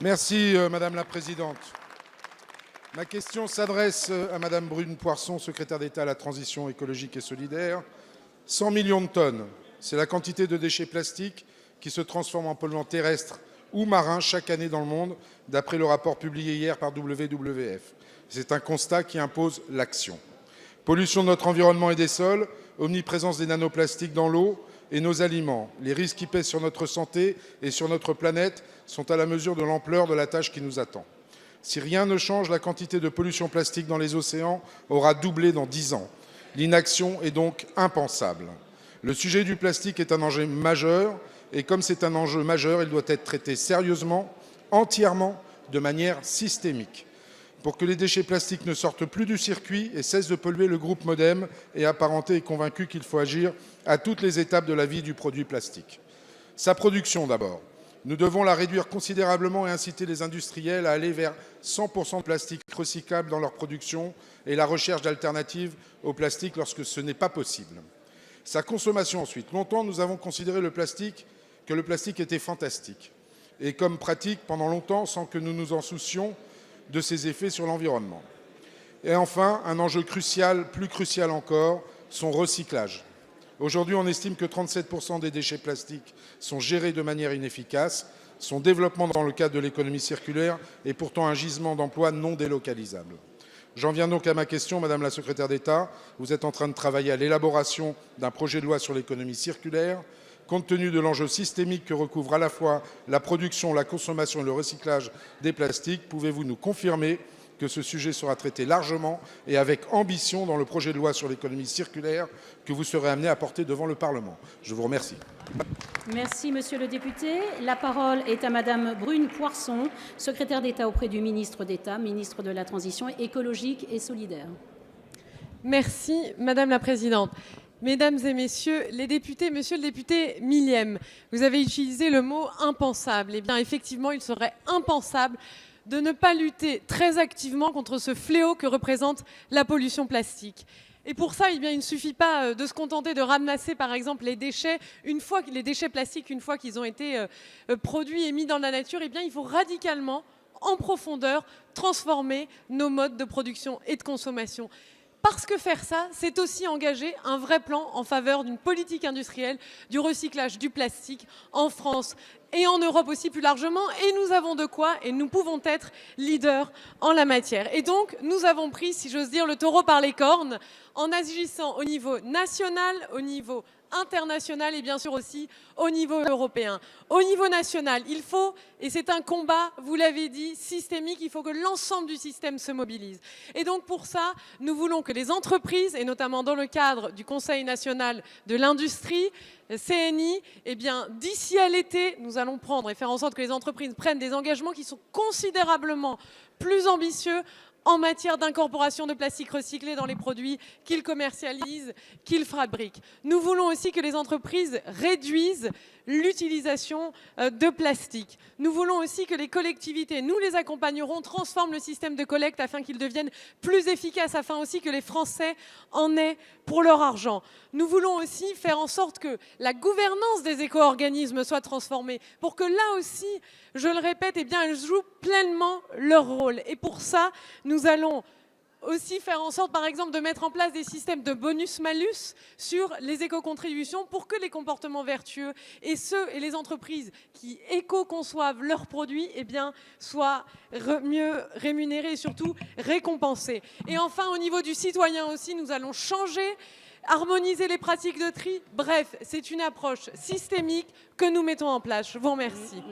Merci Madame la Présidente. Ma question s'adresse à Madame Brune Poirson, secrétaire d'État à la transition écologique et solidaire. 100 millions de tonnes, c'est la quantité de déchets plastiques qui se transforment en polluants terrestres ou marins chaque année dans le monde, d'après le rapport publié hier par WWF. C'est un constat qui impose l'action. Pollution de notre environnement et des sols, omniprésence des nanoplastiques dans l'eau et nos aliments. Les risques qui pèsent sur notre santé et sur notre planète sont à la mesure de l'ampleur de la tâche qui nous attend. Si rien ne change, la quantité de pollution plastique dans les océans aura doublé dans 10 ans. L'inaction est donc impensable. Le sujet du plastique est un enjeu majeur et comme c'est un enjeu majeur, il doit être traité sérieusement, entièrement, de manière systémique. Pour que les déchets plastiques ne sortent plus du circuit et cessent de polluer, le groupe Modem et apparenté est convaincu qu'il faut agir à toutes les étapes de la vie du produit plastique. Sa production d'abord. Nous devons la réduire considérablement et inciter les industriels à aller vers 100% de plastique recyclable dans leur production et la recherche d'alternatives au plastique lorsque ce n'est pas possible. Sa consommation ensuite. Longtemps, nous avons considéré que le plastique était fantastique et comme pratique pendant longtemps sans que nous nous en soucions de ses effets sur l'environnement. Et enfin, un enjeu crucial, plus crucial encore, son recyclage. Aujourd'hui, on estime que 37% des déchets plastiques sont gérés de manière inefficace. Son développement dans le cadre de l'économie circulaire est pourtant un gisement d'emplois non délocalisable. J'en viens donc à ma question, Madame la Secrétaire d'État. Vous êtes en train de travailler à l'élaboration d'un projet de loi sur l'économie circulaire. Compte tenu de l'enjeu systémique que recouvre à la fois la production, la consommation et le recyclage des plastiques, pouvez-vous nous confirmer que ce sujet sera traité largement et avec ambition dans le projet de loi sur l'économie circulaire que vous serez amené à porter devant le Parlement? Je vous remercie. Merci, Monsieur le député. La parole est à Madame Brune Poirson, secrétaire d'État auprès du ministre d'État, ministre de la Transition écologique et solidaire. Merci, Madame la Présidente. Mesdames et messieurs les députés, monsieur le député Millième, vous avez utilisé le mot impensable. Eh bien, effectivement, il serait impensable de ne pas lutter très activement contre ce fléau que représente la pollution plastique. Et pour ça, eh bien, il ne suffit pas de se contenter de ramasser, par exemple, les déchets plastiques, une fois qu'ils ont été produits et mis dans la nature. Eh bien, il faut radicalement, en profondeur, transformer nos modes de production et de consommation. Parce que faire ça, c'est aussi engager un vrai plan en faveur d'une politique industrielle du recyclage du plastique en France et en Europe aussi plus largement. Et nous avons de quoi et nous pouvons être leaders en la matière. Et donc, nous avons pris, si j'ose dire, le taureau par les cornes en agissant au niveau national, au niveau international et bien sûr aussi au niveau européen. Au niveau national, il faut, et c'est un combat, vous l'avez dit, systémique, il faut que l'ensemble du système se mobilise. Et donc pour ça, nous voulons que les entreprises, et notamment dans le cadre du Conseil national de l'industrie, CNI, eh bien, d'ici à l'été, nous allons prendre et faire en sorte que les entreprises prennent des engagements qui sont considérablement plus ambitieux en matière d'incorporation de plastique recyclé dans les produits qu'ils commercialisent, qu'ils fabriquent. Nous voulons aussi que les entreprises réduisent l'utilisation de plastique. Nous voulons aussi que les collectivités, nous les accompagnerons, transforment le système de collecte afin qu'il devienne plus efficace, afin aussi que les Français en aient pour leur argent. Nous voulons aussi faire en sorte que la gouvernance des éco-organismes soit transformée pour que là aussi, je le répète, eh bien, elles jouent pleinement leur rôle. Et pour ça, nous allons aussi faire en sorte, par exemple, de mettre en place des systèmes de bonus-malus sur les éco-contributions pour que les comportements vertueux et les entreprises qui éco-conçoivent leurs produits eh bien, soient mieux rémunérés et surtout récompensés. Et enfin, au niveau du citoyen aussi, nous allons changer, harmoniser les pratiques de tri. Bref, c'est une approche systémique que nous mettons en place. Je vous remercie.